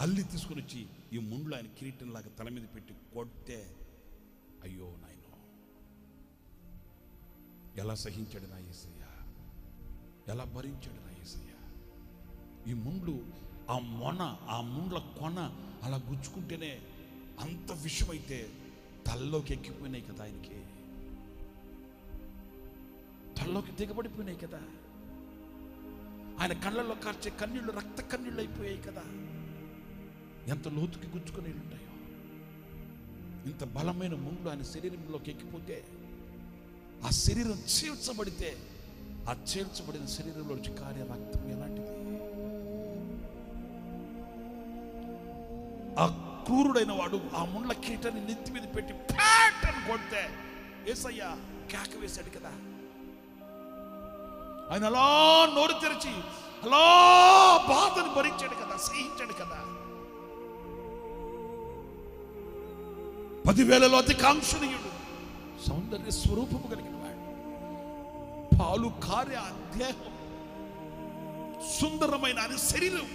మళ్ళీ తీసుకుని వచ్చి ఈ ముండ్లు ఆయన కిరీటంలాగా తల మీద పెట్టి కొడితే, అయ్యో నాయనో, ఎలా సహించాడు నా యేసయ్య, ఎలా భరించాడు నా యేసయ్య. ఈ ముండ్లు ఆ ముండ్ల కొన అలా గుచ్చుకుంటేనే అంత విషమైతే తల్లోకి ఎక్కిపోయినాయి కదా, ఆయనకి తల్లోకి దిగబడిపోయినాయి కదా, ఆయన కళ్ళల్లో కార్చే కన్నీళ్లు రక్త కన్నీళ్ళు అయిపోయాయి కదా. ఎంత లోతుకి గుచ్చుకొని ఉంటాయో. ఇంత బలమైన ముండ్లు ఆయన శరీరంలోకి ఎక్కిపోతే, ఆ శరీరం చీల్చబడితే, ఆ చీల్చబడిన శరీరంలో వచ్చి కారే రక్తం ఎలాంటిది. ఆ క్రూరుడైన వాడు ఆ ముండ్ల కిరీటాన్ని నెత్తి మీద పెట్టి ప్యాట్ అని కొడితే యేసయ్య కేక వేశాడు కదా. ఆయన అలా నోరు తెరిచి అలా బాధను భరించాడు కదా, సహించాడు కదా. 10,000లో అతి కాంక్షణీయుడు, సౌందర్య స్వరూపము కలిగిన వాడు, పాలు కారే ఆ దేహం, సుందరమైన ఆయన శరీరం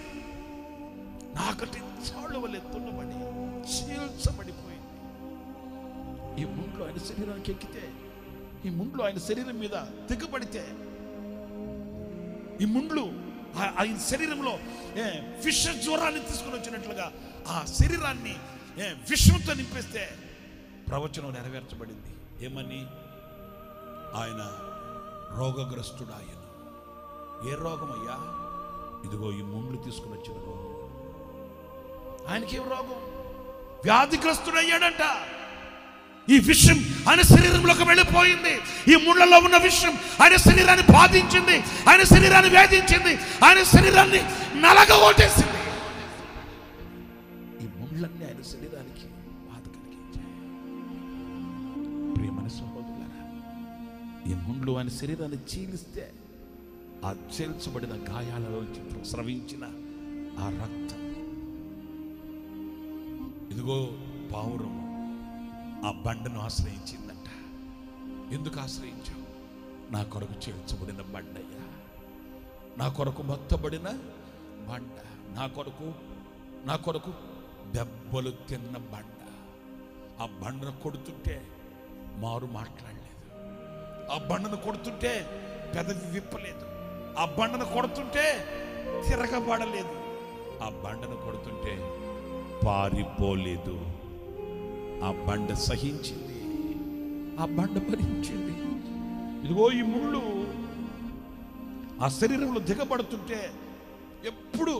నాకటి చాళ్ళ వల్ల తున్నబడి చీల్చబడిపోయింది. ఈ ముండ్లు ఆయన శరీరానికి ఎక్కితే, ఈ ముండ్లు ఆయన శరీరం మీద దిగబడితే, ఈ ముండ్లు ఆయన శరీరంలో విష జ్వరాన్ని తీసుకుని వచ్చినట్లుగా ఆ శరీరాన్ని విషంతో నింపేస్తే ప్రవచనం నెరవేర్చబడింది. ఏమని? ఆయన రోగగ్రస్తుడు. ఆయన ఏ రోగం అయ్యా? ఇదిగో ఈ ముండ్లు తీసుకుని వచ్చిన రోగం. ఆయనకి ఏం రోగం? వ్యాధిగ్రస్తుడు అయ్యాడంట. ఈ విషయం ఆయన శరీరంలోకి వెళ్ళిపోయింది. ఈ ముళ్ళలో ఉన్న విషయం ఆయన శరీరాన్ని బాధించింది, ఆయన శరీరాన్ని వేధించింది, ఆయన శరీరాన్ని నలగగొట్టేసింది. ఈ ముళ్ళన్నీ ఆయన శరీరానికి బాధ కలిగించాయి. ప్రియమైన సహోదరులారా, ఈ ముళ్ళు ఆయన శరీరాన్ని చీలిస్తే, ఆ చీల్చబడిన గాయాలలోంచి స్రవించిన ఆ రక్తం, ఇదిగో పావురము ఆ బండను ఆశ్రయించిందంట. ఎందుకు ఆశ్రయించావు? నా కొరకు చేర్చబడిన బండయ్యా, నా కొరకు మొత్తబడిన బండ, నా కొరకు దెబ్బలు తిన్న బండ. ఆ బండను కొడుతుంటే మారు మాట్లాడలేదు, ఆ బండను కొడుతుంటే పెదవి విప్పలేదు, ఆ బండను కొడుతుంటే తిరగబడలేదు, ఆ బండను కొడుతుంటే పారిపోలేదు. ఆ బండ సహించింది, ఆ బండ భరించింది. ఇదిగో ఈ ముళ్ళు ఆ శరీరంలో దిగబడుతుంటే ఎప్పుడు